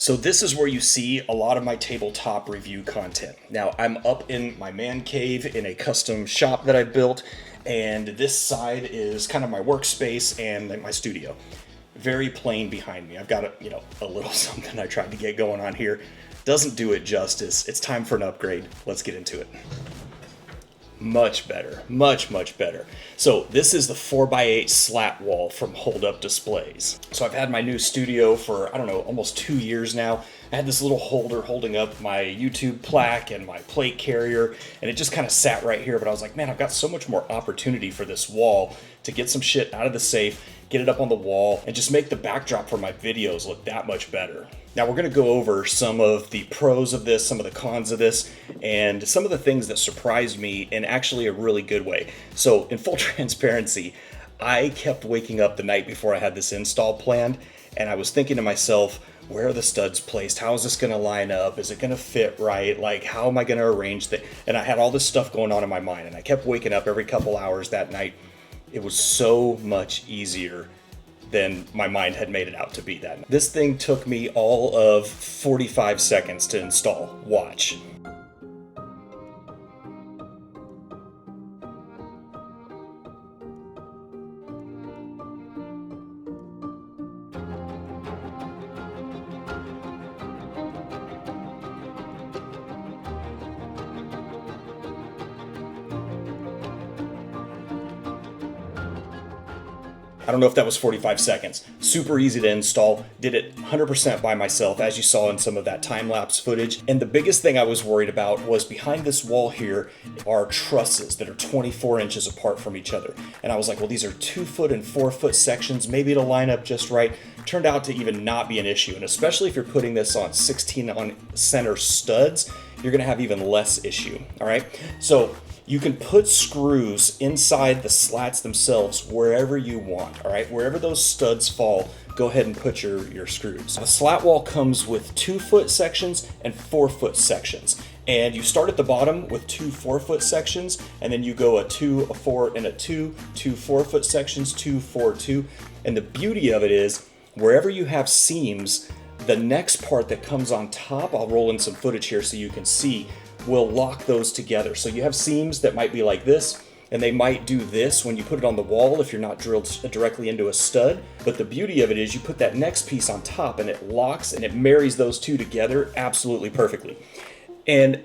So this is where you see a lot of my tabletop review content. Now I'm up in my man cave in a custom shop that I built, and this side is kind of my workspace and my studio. Very plain behind me. I've got a little something I tried to get going on here. Doesn't do it justice. It's time for an upgrade. Let's get into it. Much better, much better. So this is the 4x8 slat wall from Holdup displays. So I've had my new studio for, I don't know, almost 2 years now. I had this little holder holding up my YouTube plaque and my plate carrier, and it just kind of sat right here, but I was like, man, I've got so much more opportunity for this wall to get some shit out of the safe, get it up on the wall, and just make the backdrop for my videos look that much better. Now we're gonna go over some of the pros of this, some of the cons of this, and some of the things that surprised me in actually a really good way. So in full transparency, I kept waking up the night before I had this install planned, and I was thinking to myself, where are the studs placed? How is this gonna line up? Is it gonna fit right? Like, how am I gonna arrange that? And I had all this stuff going on in my mind, and I kept waking up every couple hours that night. It was so much easier than my mind had made it out to be that night. This thing took me all of 45 seconds to install. Watch. I don't know if that was 45 seconds. Super easy to install. Did it 100% by myself, as you saw in some of that time-lapse footage. And the biggest thing I was worried about was behind this wall here are trusses that are 24 inches apart from each other. And I was like, well, these are 2 foot and 4 foot sections. Maybe it'll line up just right. Turned out to even not be an issue. And especially if you're putting this on 16 on center studs, you're gonna have even less issue, all right? So you can put screws inside the slats themselves wherever you want, all right? Wherever those studs fall, go ahead and put your screws. The slat wall comes with 2 foot sections and 4 foot sections. And you start at the bottom with 2 4 foot sections, and then you go a 2, a 4, and a 2, 2 4 foot sections, 2, 4, 2. And the beauty of it is, wherever you have seams, the next part that comes on top, I'll roll in some footage here so you can see, will lock those together. So you have seams that might be like this, and they might do this when you put it on the wall if you're not drilled directly into a stud. But the beauty of it is you put that next piece on top and it locks and it marries those two together absolutely perfectly. And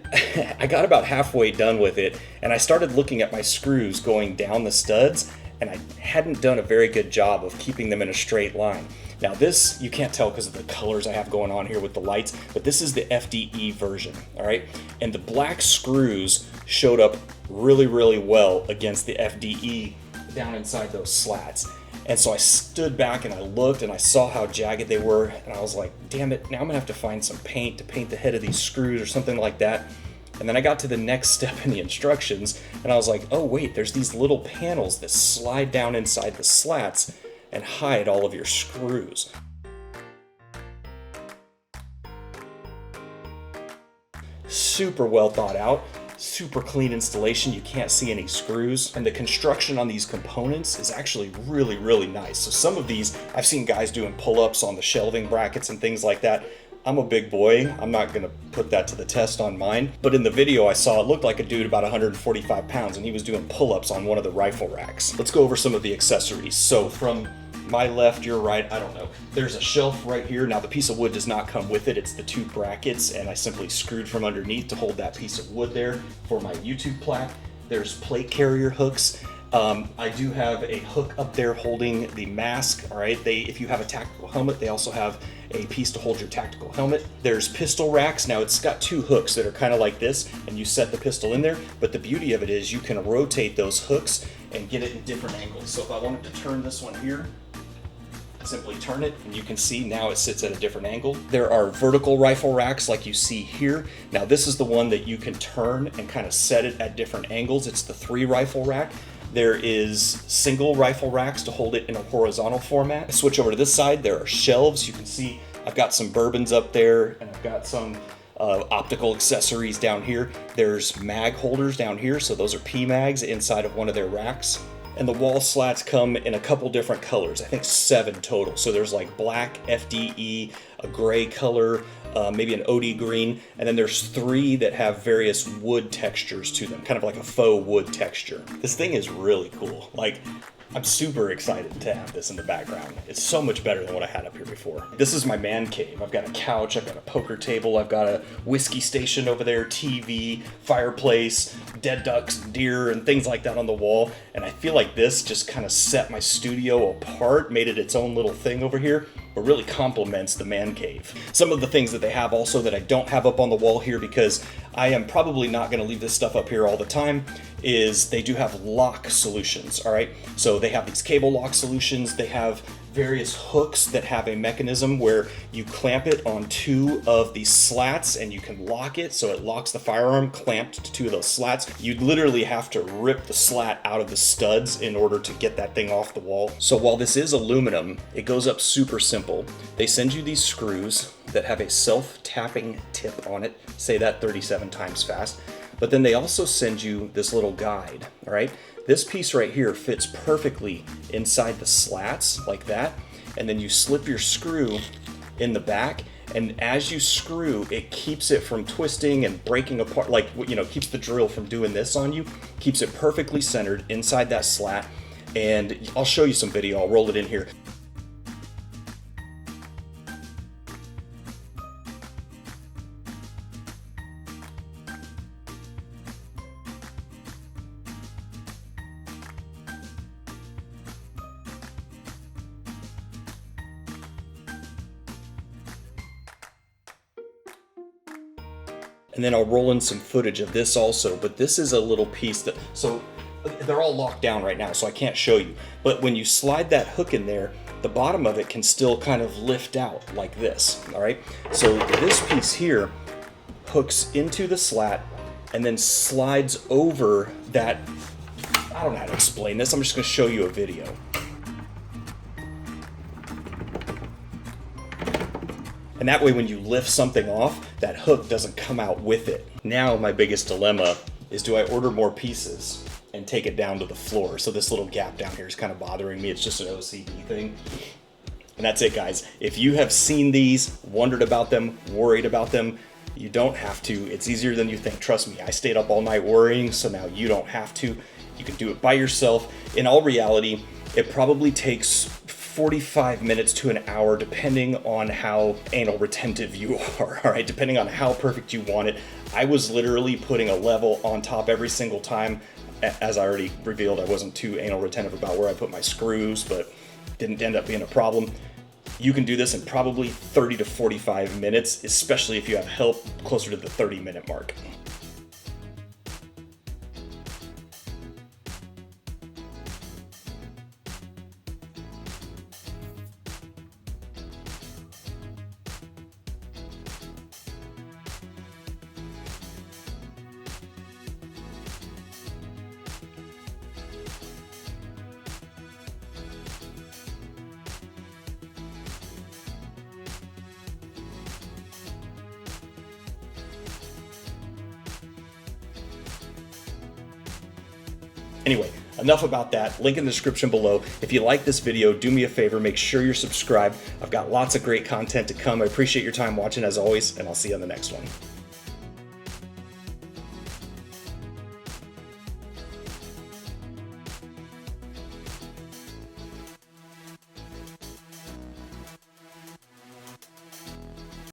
I got about halfway done with it, and I started looking at my screws going down the studs, and I hadn't done a very good job of keeping them in a straight line. Now this, you can't tell because of the colors I have going on here with the lights, but this is the FDE version, all right? And the black screws showed up really well against the FDE down inside those slats. And so I stood back and I looked and I saw how jagged they were, and I was like, damn it, now I'm gonna have to find some paint to paint the head of these screws or something like that. And then I got to the next step in the instructions, and I was like, oh wait, there's these little panels that slide down inside the slats and hide all of your screws. Super well thought out, super clean installation. You can't see any screws, and the construction on these components is actually really nice. So some of these, I've seen guys doing pull-ups on the shelving brackets and things like that. I'm a big boy, I'm not gonna put that to the test on mine, but in the video I saw it looked like a dude about 145 pounds, and he was doing pull-ups on one of the rifle racks. Let's go over some of the accessories. So from my left, your right, I don't know. There's a shelf right here. Now the piece of wood does not come with it, it's the 2 brackets, and I simply screwed from underneath to hold that piece of wood there for my YouTube plaque. There's plate carrier hooks. I do have a hook up there holding the mask, all right? If you have a tactical helmet, they also have a piece to hold your tactical helmet. There's pistol racks. Now it's got 2 hooks that are kind of like this, and you set the pistol in there, but the beauty of it is you can rotate those hooks and get it in different angles. So if I wanted to turn this one here, simply turn it, and you can see now it sits at a different angle. There are vertical rifle racks like you see here. Now this is the one that you can turn and kind of set it at different angles. It's the 3 rifle rack. There is single rifle racks to hold it in a horizontal format. I switch over to this side, there are shelves. You can see I've got some bourbons up there, and I've got some optical accessories down here. There's mag holders down here, so those are P-mags inside of one of their racks. And the wall slats come in a couple different colors, I think 7 total. So there's like black, FDE, a gray color, maybe an OD green, and then there's 3 that have various wood textures to them, kind of like a faux wood texture. This thing is really cool. Like, I'm super excited to have this in the background. It's so much better than what I had up here before. This is my man cave. I've got a couch, I've got a poker table, I've got a whiskey station over there, TV, fireplace, dead ducks, deer, and things like that on the wall. And I feel like this just kind of set my studio apart, made it its own little thing over here, but really complements the man cave. Some of the things that they have also that I don't have up on the wall here, because I am probably not gonna leave this stuff up here all the time, is they do have lock solutions, all right? So they have these cable lock solutions. They have various hooks that have a mechanism where you clamp it on 2 of these slats and you can lock it so it locks the firearm clamped to 2 of those slats. You literally have to rip the slat out of the studs in order to get that thing off the wall. So while this is aluminum, it goes up super simple. They send you these screws that have a self-tapping tip on it. Say that 37 times fast. But then they also send you this little guide, all right? This piece right here fits perfectly inside the slats like that. And then you slip your screw in the back, and as you screw, it keeps it from twisting and breaking apart, like, you know, keeps the drill from doing this on you, keeps it perfectly centered inside that slat. And I'll show you some video, I'll roll it in here. And then I'll roll in some footage of this also, but this is a little piece that, so they're all locked down right now, so I can't show you. But when you slide that hook in there, the bottom of it can still kind of lift out like this, all right? So this piece here hooks into the slat and then slides over that, I don't know how to explain this, I'm just gonna show you a video. And that way when you lift something off, that hook doesn't come out with it. Now my biggest dilemma is, do I order more pieces and take it down to the floor? So this little gap down here is kind of bothering me. It's just an OCD thing. And that's it, guys. If you have seen these, wondered about them, worried about them, you don't have to. It's easier than you think. Trust me, I stayed up all night worrying, so now you don't have to. You can do it by yourself. In all reality, it probably takes 45 minutes to an hour, depending on how anal retentive you are, all right? Depending on how perfect you want it. I was literally putting a level on top every single time. As I already revealed, I wasn't too anal retentive about where I put my screws, but didn't end up being a problem. You can do this in probably 30 to 45 minutes, especially if you have help closer to the 30-minute mark. Anyway, enough about that. Link in the description below. If you like this video, do me a favor, make sure you're subscribed. I've got lots of great content to come. I appreciate your time watching as always, and I'll see you on the next one.